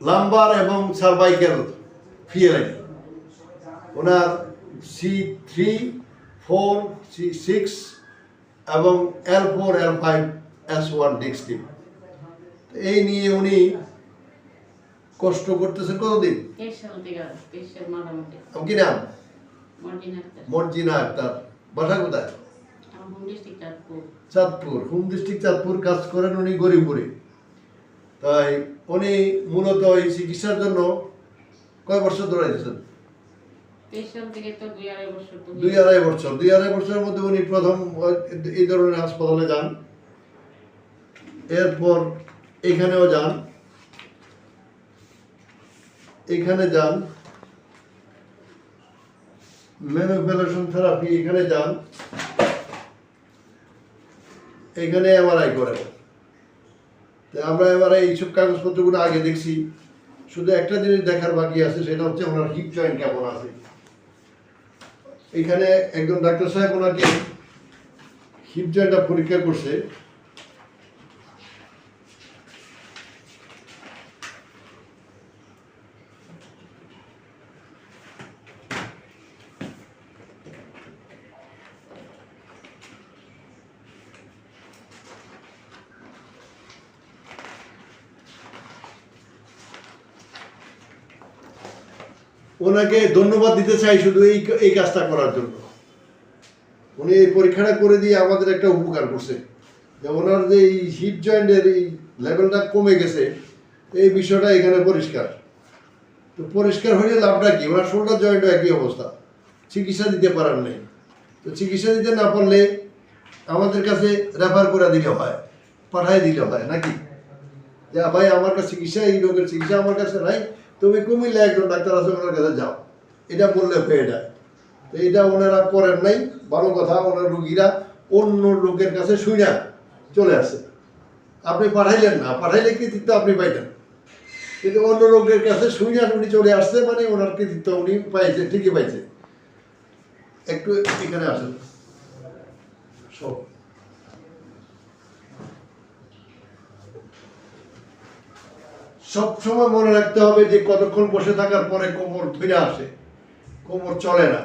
Lumber এবং cervical ফিয়ালাইনি ওনার C3, 4, C6 এবং L4, L5, S1 disk টিপ। এই নিয়ে উনি কষ্ট করতেছেন কতদিন? কি নাম? মর্জিনা আক্তার। বাসা কোথায়? চাঁদপুর। Home district Chandpur. কাজ করেন উনি গরিবপুরে। তাই উনি মূলত এই চিকিৎসার জন্য কয় বছর দৌড়াইতেছেন? 2-2.5 বছরের মধ্যে উনি প্রথম এই ধরনের হাসপাতালে যান, এরপর এখানেও যান, এখানে যান, ম্যানুপুলেশন থেরাপি এখানে যান, এখানে এমআরআই করেন। আমরা এমআরআই এইসব কাগজপত্রগুলো আগে দেখছি, শুধু একটা জিনিস দেখার বাকি আছে, সেটা হচ্ছে ওনার হিপ জয়েন্ট কেমন আছে। এখানে একজন ডাক্তার সাহেব ওনাকে হিপ জয়েন্টটা পরীক্ষা করছে। ওনাকে ধন্যবাদ দিতে চাই শুধু এই কাজটা করার জন্য। উনি এই পরীক্ষাটা করে দিয়ে আমাদের একটা উপকার করছে, যে ওনার যে এই হিপ জয়েন্টের এই লেভেলটা কমে গেছে, এই বিষয়টা এখানে পরিষ্কার। তো পরিষ্কার হলে লাভটা কি? ওনার শোল্ডার জয়েন্টও একই অবস্থা, চিকিৎসা দিতে পারার নেই। তো চিকিৎসা দিতে না পারলে আমাদের কাছে রেফার করে দিলে হয়, পাঠাই দিলে হয় নাকি, যে ভাই আমার কাছে চিকিৎসা, এই রোগের চিকিৎসা আমার কাছে নাই, তুমি কুমিল্লা একজন ডাক্তার আছে ওনার কাছে যাও, এটা বললে পেয়ে যায়। তো এটা ওনারা করেন নাই, ভালো কথা। ওনার রুগীরা অন্য লোকের কাছে শুইনা চলে আসে। আপনি পাঠাইলেন না, পাঠাইলে কৃতিত্ব আপনি পাইতেন, কিন্তু অন্য লোকের কাছে শুইনা উনি চলে আসছে, মানে ওনার কৃতিত্ব উনি পাইছে, ঠিকই পাইছে। একটু এখানে আসেন। সব সময় মনে রাখতে হবে যে কতক্ষণ বসে থাকার পরে কোমর ধরে আসে, কোমর চলে না,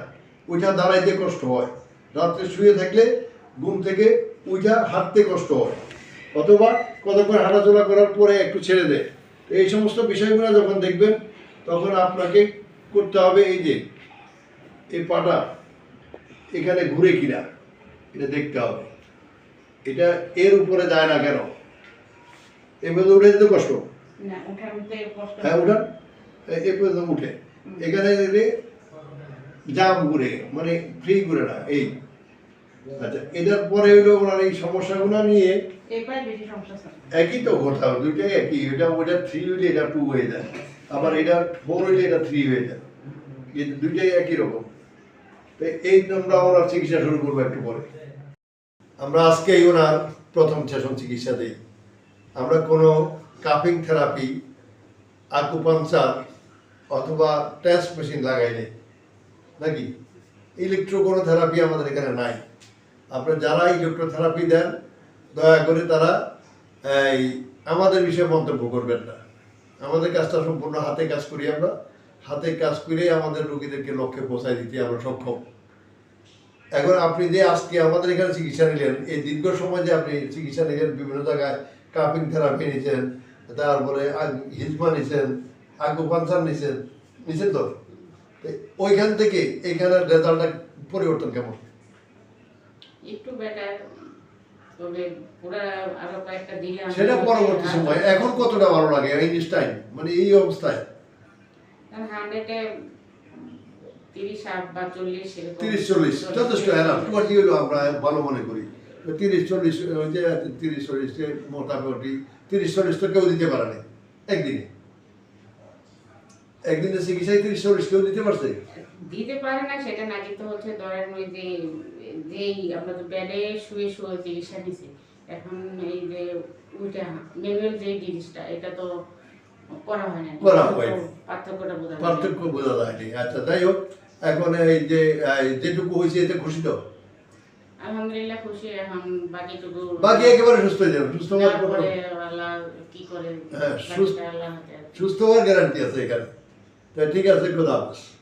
ওইটা দাঁড়াইতে কষ্ট হয়। রাত্রে শুয়ে থাকলে ঘুম থেকে ওইটা হাঁটতে কষ্ট হয়, অথবা কতক্ষণ হাঁটাচলা করার পরে একটু ছেড়ে দেয়। এই সমস্ত বিষয়গুলো যখন দেখবেন, তখন আপনাকে করতে হবে এই যে এই পাটা এখানে ঘুরে কিনা এটা দেখতে হবে। এটা এর উপরে যায় না কেন? এভাবে উঠে যেতে কষ্ট, হ্যাঁ উঠান, এই পর্যন্ত উঠে, এখানে জাম ঘুরে, মানে ফ্রি ঘুরে না। এই আচ্ছা, এটার পরে হইলো ওনার এই সমস্যাগুলো নিয়ে একই তো কথা, দুইটাই একই। ওইটা 3 হইলে এটা 2 হয়ে যায়, আবার এটা 4 হইলে এটা 3 হয়ে যায়, দুইটাই একই রকম। তো এই আমরা ওনার চিকিৎসা শুরু করবো একটু পরে। আমরা আজকেই ওনার প্রথম সেশন চিকিৎসা দিই। আমরা কোনো কাপিং থেরাপি, আকুপাংচার অথবা টেস্ট মেশিন লাগাইনি নাকি, ইলেকট্রো কোনো থেরাপি আমাদের এখানে নাই। আপনারা যারা ইলেকট্রোথেরাপি দেন, দয়া করে তারা এই আমাদের বিষয়ে মন্তব্য করবেন না। আমাদের কাজটা সম্পূর্ণ হাতে কাজ করি আমরা, হাতে কাজ করে আমাদের রোগীদেরকে লক্ষ্যে পৌঁছায় দিতে আমরা সক্ষম। এখন আপনি যে আজকে আমাদের এখানে চিকিৎসা নিলেন, এই দীর্ঘ সময় যে আপনি চিকিৎসা নিলেন, বিভিন্ন জায়গায় কাপিং থেরাপি নিয়েছেন, তারপরে হিজমা নিছেন, আকুপাংচার নিছেন তো ওইখান থেকে এইখানের রেজাল্টটা পরিবর্তন কেমন? একটু বেটার, তবে পুরো আরো কয়েকটা দিলে সেটা পরবর্তী সময়। এখন কতটা ভালো লাগে এই টাইম, মানে এই অবস্থায়? 100-এ 30 বা 40 এরকম। 30-40 যথেষ্ট এনাফ। তোমার কি হলো আমরা ভালো মনে করি 30-40, ওই যে 30-40 মোটামুটি 30-40 তো কেউ দিতে পারে না একদিনে। একদিনে চিকিৎসায় 30-40 কেউ দিতে পারছে? দিতে পারে না সেটা না, কিন্তু হচ্ছে ধরেন ওই যে যেই আমরা তো বেডে শুয়ে শুয়ে চিকিৎসা নিছি, এখন এই যে ওইটা ম্যানুয়াল যে জিনিসটা, এটা তো করা হয় না, পার্থক্যটা বোঝা যায়নি। আচ্ছা, যাই হোক, এখন এই যে যেটুকু হয়েছে এতে খুশি তো? আলহামদুলিল্লাহ খুশি। এখন বাকিটুকু বাকি একেবারে সুস্থ হয়ে যাবে, সুস্থ হওয়ার কোনো তারপরে আল্লাহ কি করে হ্যাঁ, বাকিটা আল্লাহ হাতে আছে। সুস্থ হওয়ার গ্যারান্টি আছে এখানে। তাই ঠিক আছে, খোদা হাফেজ।